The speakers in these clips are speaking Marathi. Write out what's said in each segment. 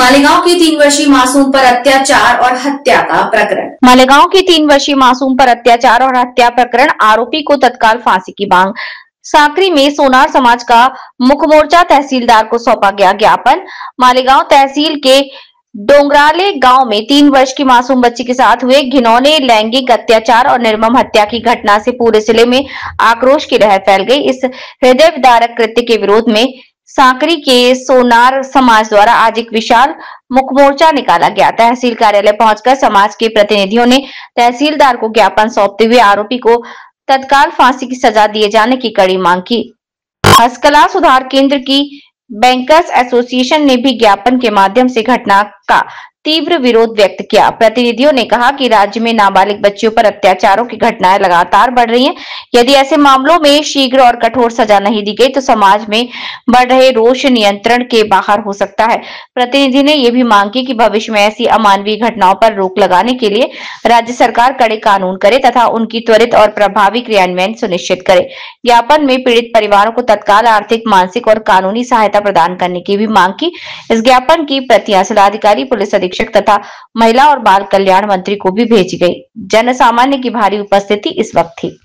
मालेगांव की 3 वर्षीय मासूम पर अत्याचार और हत्या का प्रकरण। मालेगांव की 3 वर्षीय मासूम पर अत्याचार और हत्या प्रकरण, आरोपी को तत्काल फांसी की मांग। साकरी में सोनार समाज का मुख्य मोर्चा, तहसीलदार को सौंपा गया ज्ञापन। मालेगांव तहसील के डोंगराले गांव में 3 वर्ष की मासूम बच्ची के साथ हुए घिनौने लैंगिक अत्याचार और निर्मम हत्या की घटना से पूरे जिले में आक्रोश की लहर फैल गई। इस हृदय विदारक कृत्य के विरोध में साकरी के सोनार समाज द्वारा आज एक विशाल मुख्य मोर्चा निकाला गया। तहसील कार्यालय पहुंचकर समाज के प्रतिनिधियों ने तहसीलदार को ज्ञापन सौंपते हुए आरोपी को तत्काल फांसी की सजा दिए जाने की कड़ी मांग की। हस्तकला सुधार केंद्र की बैंकर्स एसोसिएशन ने भी ज्ञापन के माध्यम से घटना का तीव्र विरोध व्यक्त किया। प्रतिनिधियों ने कहा कि राज्य में नाबालिग बच्चियों पर अत्याचारों की घटनाएं लगातार बढ़ रही हैं। यदि ऐसे मामलों में शीघ्र और कठोर सजा नहीं दी गई तो समाज में बढ़ रहे रोष नियंत्रण के बाहर हो सकता है। प्रतिनिधि ने यह भी मांग की कि भविष्य में ऐसी अमानवीय घटनाओं पर रोक लगाने के लिए राज्य सरकार कड़े कानून करे तथा उनकी त्वरित और प्रभावी क्रियान्वयन सुनिश्चित करे। ज्ञापन में पीड़ित परिवारों को तत्काल आर्थिक, मानसिक और कानूनी सहायता प्रदान करने की भी मांग की। इस ज्ञापन की प्रतियां जिलाधिकारी, पुलिस अधीक्षक तथा महिला और बाल कल्याण मंत्री को भी भेजी गई। जन सामान्य की भारी उपस्थिति इस वक्त थी।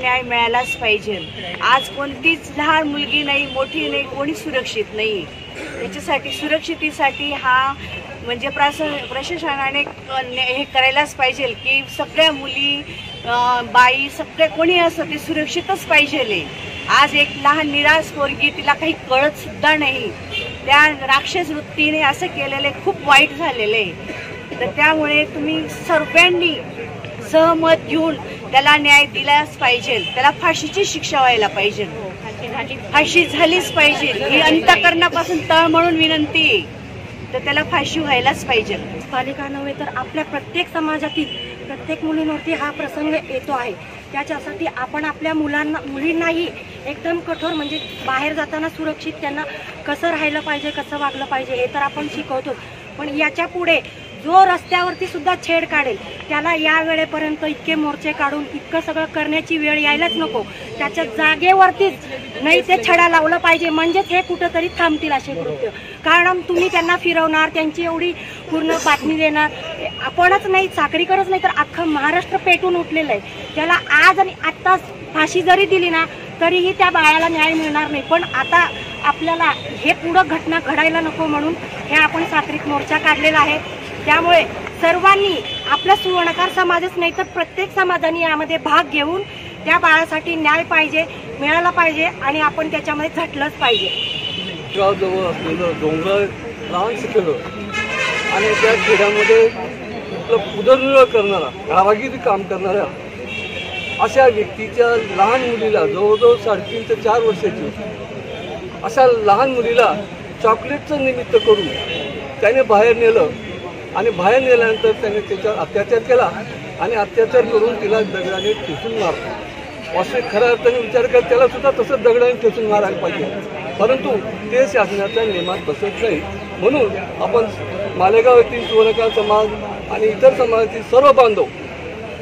न्याय मिळालाच पाहिजे। आज कोणतीच लहान मुलगी नाही, मोठी नाही, कोणी सुरक्षित नाही। त्याच्यासाठी सुरक्षितेसाठी हा म्हणजे प्रशासनाने हे करायलाच पाहिजे की सगळ्या मुली, बाई, सगळे कोणी असं ते सुरक्षितच पाहिजे। आज एक लहान निराश पोरगी, तिला काही कळत सुद्धा नाही, त्या राक्षस वृत्तीने असं केलेले खूप वाईट झालेले। तर त्यामुळे तुम्ही सर्वांनी सहमत घेऊन त्याला न्याय दिलाच पाहिजे। त्याला फाशीची शिक्षा व्हायला पाहिजे, फाशी झालीच पाहिजे ही अंतःकरणापासून तळमळून विनंती आहे। तर त्याला फाशी व्हायलाच पाहिजे। पालिका नव्हे तर आपल्या प्रत्येक समाजातील प्रत्येक मुलींवरती हा प्रसंग येतो आहे। त्याच्यासाठी आपण आपल्या मुलींनाही एकदम कठोर म्हणजे बाहेर जाताना सुरक्षित त्यांना कसं राहिलं पाहिजे, कसं वागलं पाहिजे हे तर आपण शिकवतो, पण याच्या पुढे जो रस्त्यावरती सुद्धा छेड काढेल त्याला या वेळेपर्यंत इतके मोर्चे काढून इतकं सगळं करण्याची वेळ यायलाच नको. त्याच्या जागेवरतीच नाही ते छडा लावलं पाहिजे, म्हणजेच हे कुठंतरी थांबतील असे कृत्य. कारण तुम्ही त्यांना फिरवणार, त्यांची एवढी पूर्ण बातमी देणार. आपणच नाही, साक्रीकरच नाही तर अख्खं महाराष्ट्र पेटून उठलेलं आहे. त्याला आज आणि आत्ताच फाशी जरी दिली ना तरीही त्या बाळाला न्याय मिळणार नाही. पण आता आपल्याला हे पुढं घटना घडायला नको म्हणून हे आपण साक्रीक मोर्चा काढलेला आहे. त्यामुळे सर्वांनी, आपला सुवर्णकार समाजच नाही तर प्रत्येक समाजाने यामध्ये भाग घेऊन त्या बाळासाठी न्याय पाहिजे, मिळाला पाहिजे आणि आपण त्याच्यामध्ये झटलंच पाहिजे. जवळ असलेलं डोंगर लहानसं केलं आणि त्या खेड्यामध्ये उदरनिर्वाह करणारा, गावागिरी काम करणाऱ्या अशा व्यक्तीच्या लहान मुलीला, जवळजवळ 3.5 ते 4 वर्षाची अशा लहान मुलीला चॉकलेटचं निमित्त करून त्याने बाहेर नेलं आणि बाहेर नेल्यानंतर त्याने त्याच्यावर अत्याचार केला आणि अत्याचार करून तिला दगडाने ठेचून मारला. असे खऱ्या अर्थाने विचार करत त्याला सुद्धा तसंच दगडाने ठेचून मारायला पाहिजे, परंतु ते शासनाच्या नियमात बसत नाही. म्हणून आपण मालेगाव येथील सुवर्णकार समाज आणि इतर समाजातील सर्व बांधव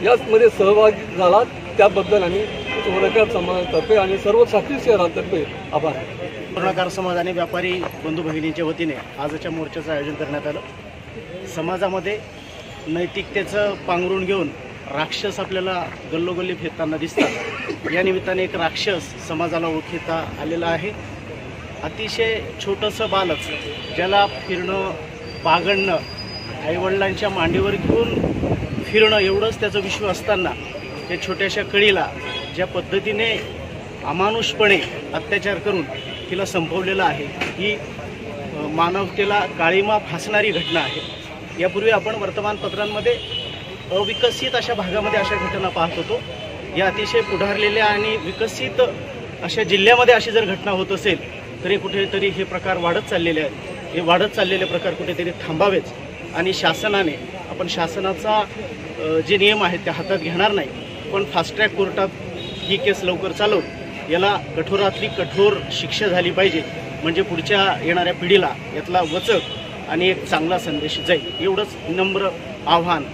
यामध्ये सहभागी झाला, त्याबद्दल आम्ही सुवर्णकार समाजातर्फे आणि सर्व साक्री शहरातर्फे आभार. सुवर्णकार समाज आणि व्यापारी बंधू भगिनींच्या वतीने आजच्या मोर्चाचं आयोजन करण्यात आलं. समाजामध्ये नैतिकतेचं पांघरून घेऊन राक्षस आपल्याला गल्लोगल्ली फिरताना दिसतात. या निमित्ताने एक राक्षस समाजाला ओळखता आलेला आहे. अतिशय छोटंसं बालक ज्याला फिरणं, बागडणं, आईवडिलांच्या मांडीवर घेऊन फिरणं एवढंच त्याचं विश्व असताना या छोट्याशा कळीला ज्या पद्धतीने अमानुषपणे अत्याचार करून तिला संपवलेलं आहे, ही मानवतेला काळीमा फासणारी घटना आहे. यापूर्वी आपण वर्तमानपत्रांमध्ये अविकसित अशा भागामध्ये अशा घटना पाहत होतो. या अतिशय पुढारलेल्या आणि विकसित अशा जिल्ह्यामध्ये अशी जर घटना होत असेल तरी कुठेतरी हे प्रकार वाढत चाललेले आहेत. हे वाढत चाललेले प्रकार कुठेतरी थांबावेच आणि शासनाने, आपण शासनाचा जे नियम आहेत ते हातात घेणार नाही, पण फास्ट ट्रॅक कोर्टात ही केस लवकर चालवून याला कठोरातली कठोर शिक्षा झाली पाहिजे, म्हणजे पुढच्या येणाऱ्या पिढीला यातला वचक आणि एक चांगला संदेश जाईल, एवढंच नम्र आव्हान.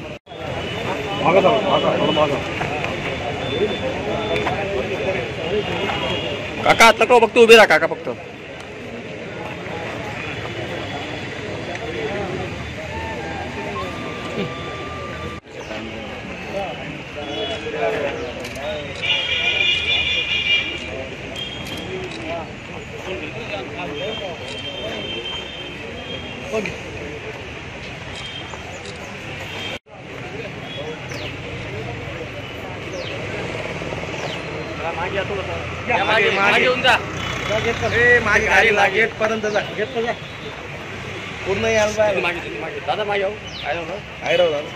काका आता का फक्त उभे राहा काका फक्त. माझी गाडी लागेल पर्यंत पूर्ण यायला दादा मागे आहे राव दादा.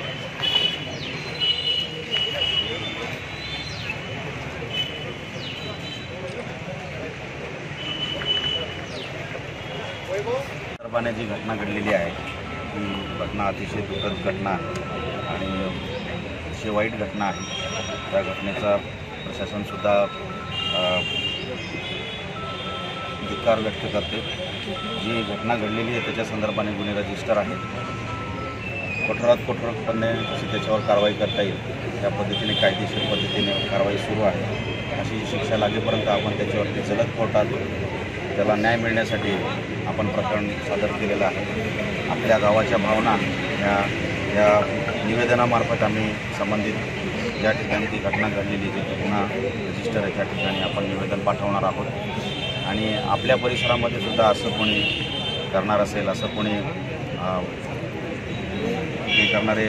सर्वांनी जी घटना घडलेली आहे ती घटना अतिशय दुःखद घटना आणि अतिशय वाईट घटना आहे. त्या घटनेचा प्रशासनसुद्धा धिक्कार व्यक्त करते. जी घटना घडलेली आहे त्याच्या संदर्भाने गुन्हे रजिस्टर आहे. कठोरात कठोरपणे त्याच्यावर कारवाई करता येईल त्या पद्धतीने कायदेशीर पद्धतीने कारवाई सुरू आहे. अशी शिक्षा लागेपर्यंत आपण त्याच्यावरती जलद कोर्टात त्याला न्याय मिळण्यासाठी आपण प्रकरण सादर केलेलं आहे. आपल्या गावाच्या भावना या निवेदनामार्फत आम्ही संबंधित ज्या ठिकाणी ती घटना घडलेली जे गुन्हा रजिस्टर आहे त्या ठिकाणी आपण निवेदन पाठवणार आहोत. आणि आपल्या परिसरामध्ये सुद्धा असं कोणी करणार असेल, असं कोणी हे करणारे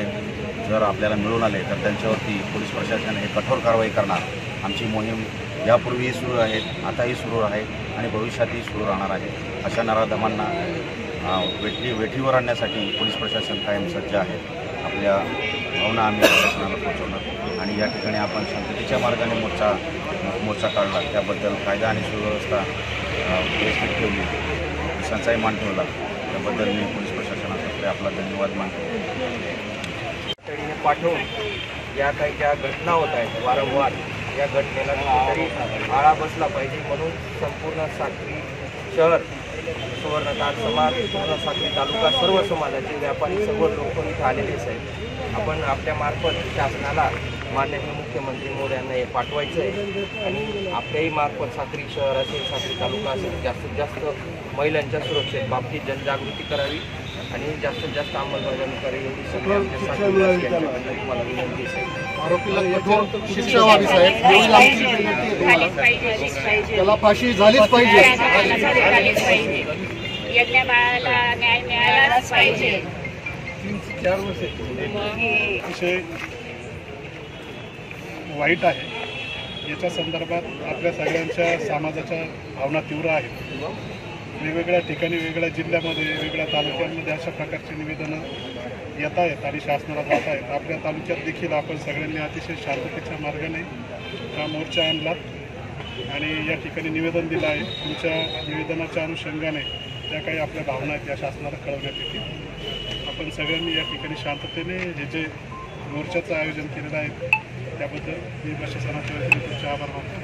जर आपल्याला मिळून आले तर त्यांच्यावरती पोलीस प्रशासन हे कठोर कारवाई करणार. आमची मोहीम यापूर्वीही सुरू आहे, आताही सुरू आहे आणि भविष्यातही सुरू राहणार आहे. अशा नराधमांना वेठीवर आणण्यासाठी पोलीस प्रशासन कायम सज्ज आहे. आपल्या भावना आम्ही प्रशासनाला पोहोचवणार आणि या ठिकाणी आपण शांततेच्या मार्गाने मोर्चा काढला, त्याबद्दल कायदा आणि सुव्यवस्था व्यवस्थित ठेवली, पोलिसांचाही मान ठेवला, त्याबद्दल मी पोलीस प्रशासनातर्फे आपला धन्यवाद मानतो. पाठवून या काही ज्या घटना होत आहेत वारंवार, या घटनेला कुठेतरी आळा बसला पाहिजे म्हणून संपूर्ण साक्री शहर सुवर्णकार समाज, पूर्ण साक्री तालुका, सर्व समाजाचे व्यापारी, सर्व लोक इथे आलेलेच आहेत. आपण आपल्या मार्फत शासनाला माननीय मुख्यमंत्री मोदी यांना हे पाठवायचं आहे आणि आपल्याही मार्फत साक्री शहर असेल, साक्री तालुका असेल, जास्तीत जास्त महिलांच्या सुरक्षेबाबतीत जनजागृती करावी आणि जास्तीत जास्त अंमलबजावणी करावी एवढी सगळी आमच्यासाठी मला विनंती आहे. आरोपीला कठोर शिक्षा व्हावी साहेब, एवढी आमची विनंती आहे तुम्हाला. त्याला फाशी झालीच पाहिजे. न्याय मिळालाच पाहिजे. 3-4 वर्ष विषय वाईट आहे. याच्या संदर्भात आपल्या सगळ्यांच्या समाजाच्या भावना तीव्र आहेत. वेगवेगळ्या ठिकाणी, वेगवेगळ्या जिल्ह्यामध्ये, वेगवेगळ्या तालुक्यांमध्ये अशा प्रकारची निवेदनं येत आहेत आणि शासनाला जात आहेत. आपल्या तालुक्यात देखील आपण सगळ्यांनी अतिशय शांततेच्या मार्गाने हा मोर्चा आणला आणि या ठिकाणी निवेदन दिलं आहे. तुमच्या निवेदनाच्या अनुषंगाने ज्या काही आपल्या भावना आहेत त्या शासनाला कळवण्यात येतील. आपण सगळ्यांनी या ठिकाणी शांततेने हे जे मोर्चाचं आयोजन केलेलं आहे त्याबद्दल मी प्रशासनाच्या वतीने तुमचे आभार मानतो.